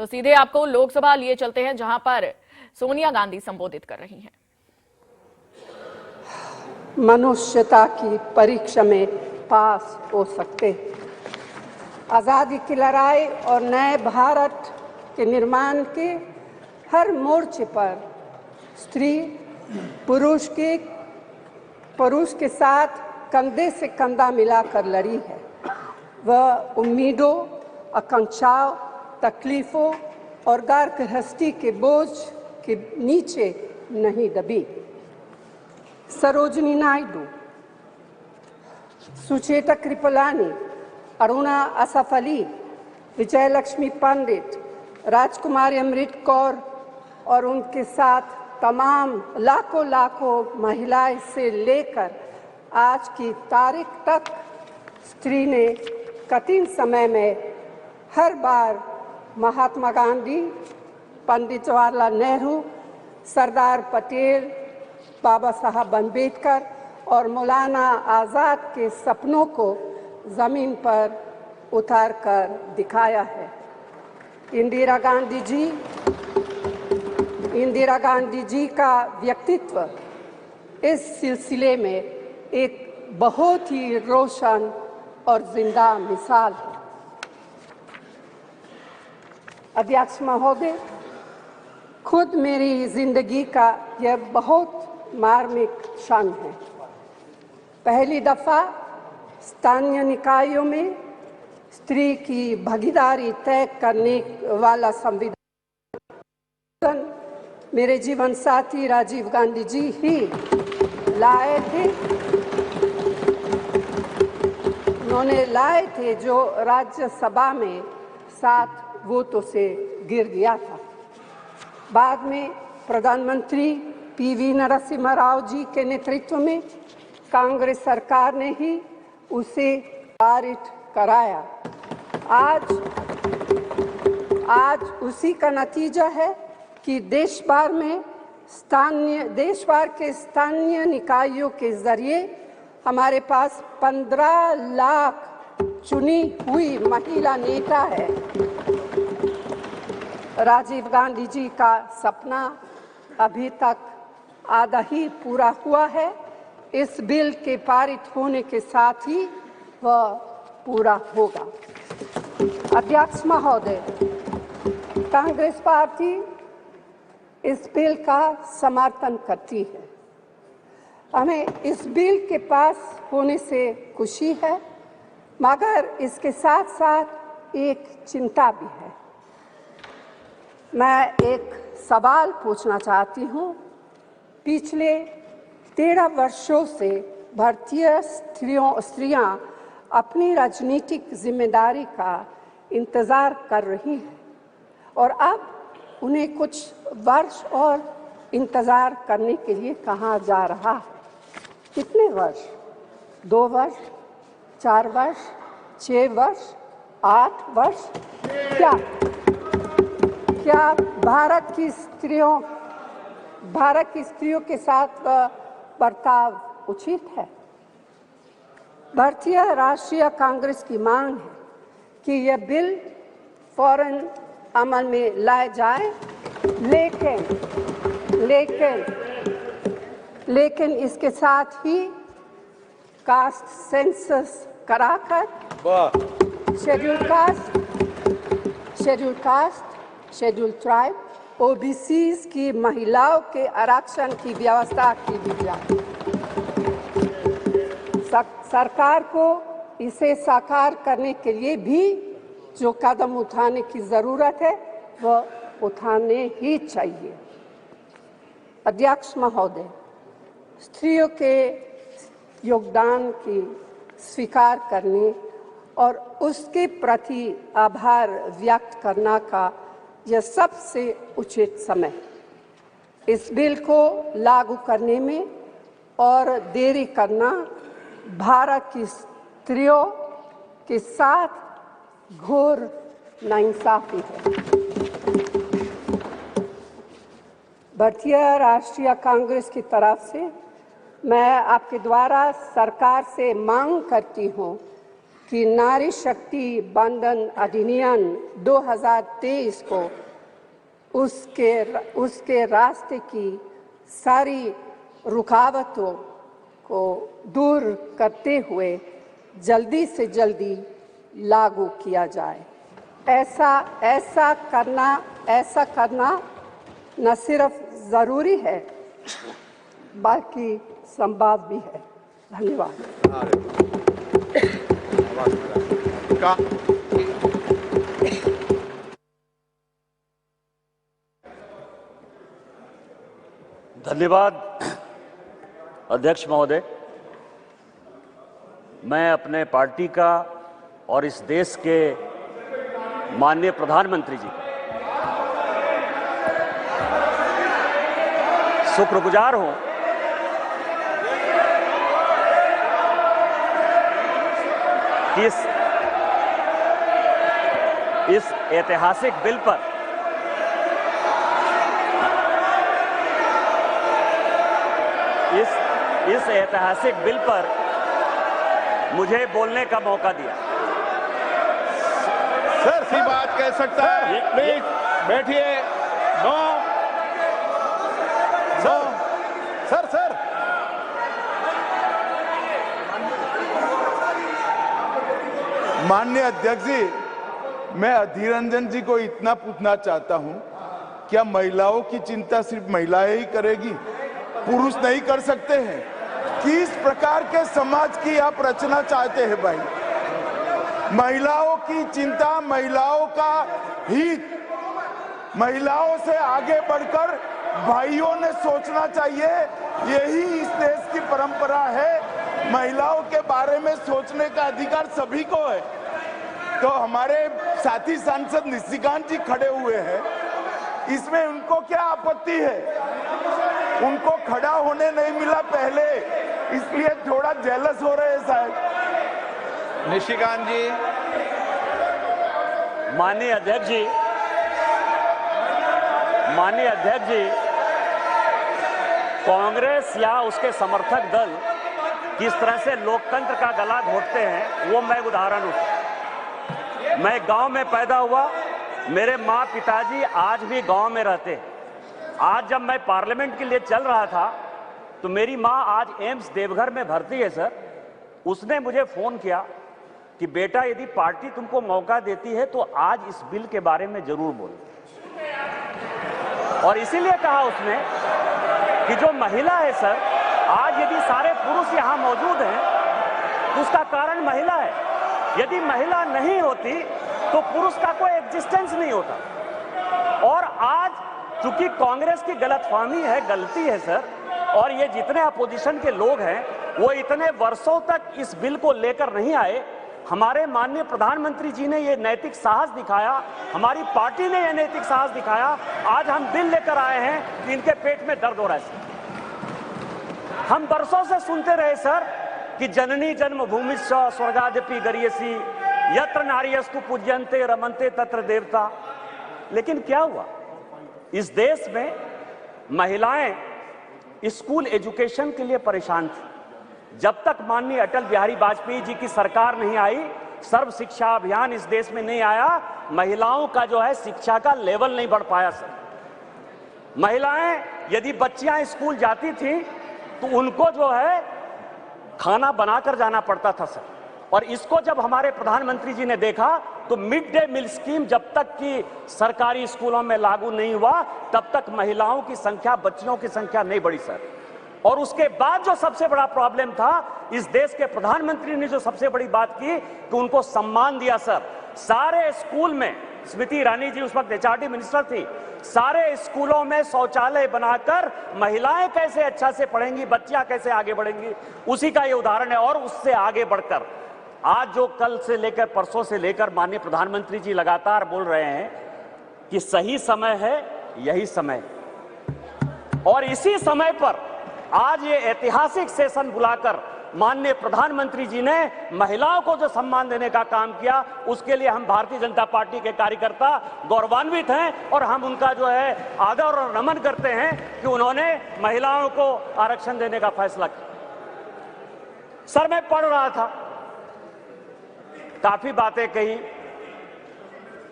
तो सीधे आपको लोकसभा लिए चलते हैं, जहां पर सोनिया गांधी संबोधित कर रही हैं। मनुष्यता की परीक्षा में पास हो सकते। आज़ादी की लड़ाई और नए भारत के निर्माण के हर मोर्चे पर स्त्री पुरुष के साथ कंधे से कंधा मिलाकर लड़ी है। वह उम्मीदों, आकांक्षाओं, तकलीफों और घर गृहस्थी के बोझ के नीचे नहीं दबी। सरोजिनी नायडू, सुचेता कृपलानी, अरुणा असफ अली, विजयलक्ष्मी पंडित, राजकुमारी अमृत कौर और उनके साथ तमाम लाखों महिलाएं से लेकर आज की तारीख तक स्त्री ने कठिन समय में हर बार महात्मा गांधी, पंडित जवाहरलाल नेहरू, सरदार पटेल, बाबा साहब अम्बेडकर और मौलाना आज़ाद के सपनों को ज़मीन पर उतार कर दिखाया है। इंदिरा गांधी जी का व्यक्तित्व इस सिलसिले में एक बहुत ही रोशन और जिंदा मिसाल है। अध्यक्ष महोदय, खुद मेरी जिंदगी का यह बहुत मार्मिक क्षण है। पहली दफा स्थानीय निकायों में स्त्री की भागीदारी तय करने वाला संविधान मेरे जीवन साथी राजीव गांधी जी ही लाए थे। उन्होंने लाए थे, जो राज्यसभा में 7 वोटों से गिर गया था। बाद में प्रधानमंत्री पीवी नरसिम्हा राव जी के नेतृत्व में कांग्रेस सरकार ने ही उसे पारित कराया। आज उसी का नतीजा है कि देश भर के स्थानीय निकायों के जरिए हमारे पास 15 लाख चुनी हुई महिला नेता है। राजीव गांधी जी का सपना अभी तक आधा ही पूरा हुआ है। इस बिल के पारित होने के साथ ही वह पूरा होगा। अध्यक्ष महोदय, कांग्रेस पार्टी इस बिल का समर्थन करती है। हमें इस बिल के पास होने से खुशी है, मगर इसके साथ साथ एक चिंता भी है। मैं एक सवाल पूछना चाहती हूँ। पिछले 13 वर्षों से भारतीय स्त्रियां अपनी राजनीतिक जिम्मेदारी का इंतज़ार कर रही हैं और अब उन्हें कुछ वर्ष और इंतज़ार करने के लिए कहा जा रहा है। कितने वर्ष? 2 वर्ष, 4 वर्ष, 6 वर्ष, 8 वर्ष? क्या भारत की स्त्रियों के साथ बर्ताव उचित है? भारतीय राष्ट्रीय कांग्रेस की मांग है कि यह बिल फौरन अमल में लाया जाए, लेकिन इसके साथ ही कास्ट सेंसस कराकर शेड्यूल ट्राइब, ओबीसीज की महिलाओं के आरक्षण की व्यवस्था की भी जाए। सरकार को इसे साकार करने के लिए भी जो कदम उठाने की ज़रूरत है वह उठाने ही चाहिए। अध्यक्ष महोदय, स्त्रियों के योगदान की स्वीकार करने और उसके प्रति आभार व्यक्त करना का यह सबसे उचित समय। इस बिल को लागू करने में और देरी करना भारत की स्त्रियों के साथ घोर नाइंसाफी है। भारतीय राष्ट्रीय कांग्रेस की तरफ से मैं आपके द्वारा सरकार से मांग करती हूं कि नारी शक्ति बंधन अधिनियम 2023 को उसके रास्ते की सारी रुकावटों को दूर करते हुए जल्दी से जल्दी लागू किया जाए। ऐसा करना न सिर्फ ज़रूरी है बल्कि संभव भी है। धन्यवाद। धन्यवाद अध्यक्ष महोदय। मैं अपने पार्टी का और इस देश के माननीय प्रधानमंत्री जी शुक्रगुजार हूं कि इस ऐतिहासिक बिल पर इस ऐतिहासिक बिल पर मुझे बोलने का मौका दिया। सर सी बात कह सकता है, प्लीज बैठिए। नो सर माननीय अध्यक्ष जी, मैं अधीर रंजन जी को इतना पूछना चाहता हूं, क्या महिलाओं की चिंता सिर्फ महिलाएं ही करेगी, पुरुष नहीं कर सकते हैं? किस प्रकार के समाज की आप रचना चाहते हैं भाई? महिलाओं की चिंता, महिलाओं का हित, महिलाओं से आगे बढ़कर भाइयों ने सोचना चाहिए। यही इस देश की परंपरा है। महिलाओं के बारे में सोचने का अधिकार सभी को है। तो हमारे साथी सांसद निशिकांत जी खड़े हुए हैं, इसमें उनको क्या आपत्ति है? उनको खड़ा होने नहीं मिला पहले, इसलिए थोड़ा जेलस हो रहे हैं शायद। निशिकांत जी। माननीय अध्यक्ष जी, कांग्रेस या उसके समर्थक दल किस तरह से लोकतंत्र का गला घोटते हैं वो मैं उदाहरण हूं। मैं गांव में पैदा हुआ, मेरे माँ पिताजी आज भी गांव में रहते हैं। आज जब मैं पार्लियामेंट के लिए चल रहा था तो मेरी माँ आज एम्स देवघर में भर्ती है सर। उसने मुझे फोन किया कि बेटा यदि पार्टी तुमको मौका देती है तो आज इस बिल के बारे में जरूर बोलो। और इसीलिए कहा उसने कि जो महिला है सर, आज यदि सारे पुरुष यहां मौजूद हैं तो उसका कारण महिला है। यदि महिला नहीं होती तो पुरुष का कोई एग्जिस्टेंस नहीं होता। और आज चूंकि कांग्रेस की गलतफहमी है, गलती है सर, और ये जितने अपोजिशन के लोग हैं वो इतने वर्षों तक इस बिल को लेकर नहीं आए। हमारे माननीय प्रधानमंत्री जी ने ये नैतिक साहस दिखाया, हमारी पार्टी ने ये नैतिक साहस दिखाया। आज हम बिल लेकर आए हैं कि इनके पेट में दर्द हो रहा है सर। हम वर्षों से सुनते रहे सर कि जननी जन्मभूमिश्च स्वर्गादपि गरीयसी, यत्र नार्यस्तु पूज्यन्ते रमन्ते तत्र देवता। लेकिन क्या हुआ? इस देश में महिलाएं स्कूल एजुकेशन के लिए परेशान थी। जब तक माननीय अटल बिहारी वाजपेयी जी की सरकार नहीं आई, सर्व शिक्षा अभियान इस देश में नहीं आया, महिलाओं का जो है शिक्षा का लेवल नहीं बढ़ पाया सर। महिलाएं यदि बच्चियां स्कूल जाती थी तो उनको जो है खाना बनाकर जाना पड़ता था सर। और इसको जब हमारे प्रधानमंत्री जी ने देखा तो मिड डे मील स्कीम जब तक कि सरकारी स्कूलों में लागू नहीं हुआ तब तक महिलाओं की संख्या, बच्चियों की संख्या नहीं बढ़ी सर। और उसके बाद जो सबसे बड़ा प्रॉब्लम था, इस देश के प्रधानमंत्री ने जो सबसे बड़ी बात की कि उनको सम्मान दिया सर। सारे स्कूल में, स्मृति ईरानी जी उस वक्त एचआरडी मिनिस्टर थी, सारे स्कूलों में शौचालय बनाकर महिलाएं कैसे अच्छा से पढ़ेंगी, बच्चियां कैसे आगे बढ़ेंगी, उसी का ये उदाहरण है। और उससे आगे बढ़कर आज जो कल से लेकर परसों से लेकर माननीय प्रधानमंत्री जी लगातार बोल रहे हैं कि सही समय है, यही समय। और इसी समय पर आज ये ऐतिहासिक सेशन बुलाकर माननीय प्रधानमंत्री जी ने महिलाओं को जो सम्मान देने का काम किया, उसके लिए हम भारतीय जनता पार्टी के कार्यकर्ता गौरवान्वित हैं। और हम उनका जो है आदर और नमन करते हैं कि उन्होंने महिलाओं को आरक्षण देने का फैसला किया। सर मैं पढ़ रहा था काफी बातें कही।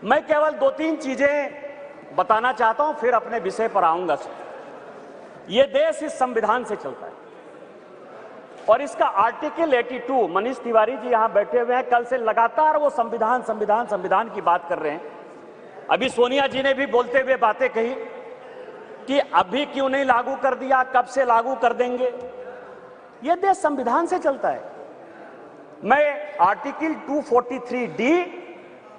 मैं केवल 2-3 चीजें बताना चाहता हूं, फिर अपने विषय पर आऊंगा। यह देश इस संविधान से चलता है और इसका आर्टिकल 82, मनीष तिवारी जी यहां बैठे हुए हैं, कल से लगातार वो संविधान संविधान संविधान की बात कर रहे हैं। अभी सोनिया जी ने भी बोलते हुए बातें कही कि अभी क्यों नहीं लागू कर दिया, कब से लागू कर देंगे। यह देश संविधान से चलता है। मैं आर्टिकल 243D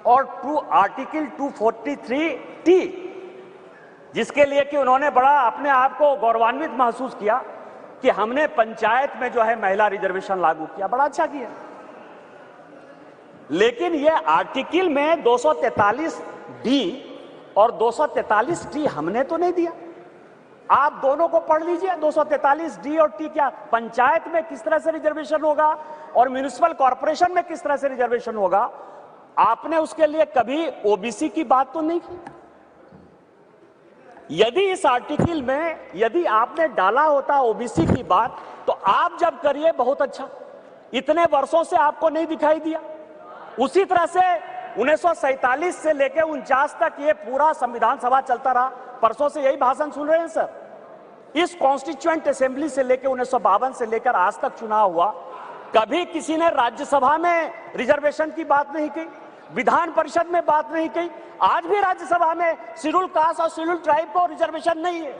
और आर्टिकल 243T, जिसके लिए कि उन्होंने बड़ा अपने आप को गौरवान्वित महसूस किया कि हमने पंचायत में जो है महिला रिजर्वेशन लागू किया, बड़ा अच्छा किया। लेकिन यह आर्टिकल में 243D और 243T हमने तो नहीं दिया। आप दोनों को पढ़ लीजिए, 243D और T क्या पंचायत में किस तरह से रिजर्वेशन होगा और म्युनिसिपल कॉर्पोरेशन में किस तरह से रिजर्वेशन होगा। आपने उसके लिए कभी ओबीसी की बात तो नहीं की। यदि इस आर्टिकल में यदि आपने डाला होता ओबीसी की बात, तो आप जब करिए बहुत अच्छा, इतने वर्षों से आपको नहीं दिखाई दिया। उसी तरह से 1947 से लेकर 49 तक ये पूरा संविधान सभा चलता रहा। परसों से यही भाषण सुन रहे हैं सर। इस कॉन्स्टिट्यूएंट असेंबली से लेकर 1952 से लेकर आज तक चुनाव हुआ, कभी किसी ने राज्यसभा में रिजर्वेशन की बात नहीं की, विधान परिषद में बात नहीं की। आज भी राज्यसभा में शेड्यूल कास्ट और शेड्यूल ट्राइब को रिजर्वेशन नहीं है,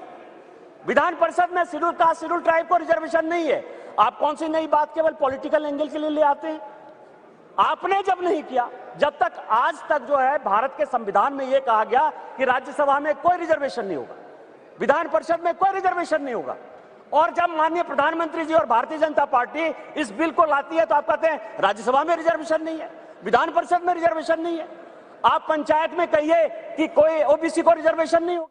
विधान परिषद में शेड्यूल कास्ट शेड्यूल ट्राइब को रिजर्वेशन नहीं है। आप कौन सी नई बात केवल पॉलिटिकल एंगल के लिए ले आते हैं। आपने जब नहीं किया, जब तक आज तक जो है भारत के संविधान में यह कहा गया कि राज्यसभा में कोई रिजर्वेशन नहीं होगा, विधान परिषद में कोई रिजर्वेशन नहीं होगा, और जब माननीय प्रधानमंत्री जी और भारतीय जनता पार्टी इस बिल को लाती है तो आप कहते हैं राज्यसभा में रिजर्वेशन नहीं है, विधान परिषद में रिजर्वेशन नहीं है। आप पंचायत में कहिए कि कोई ओबीसी को रिजर्वेशन नहीं होगा।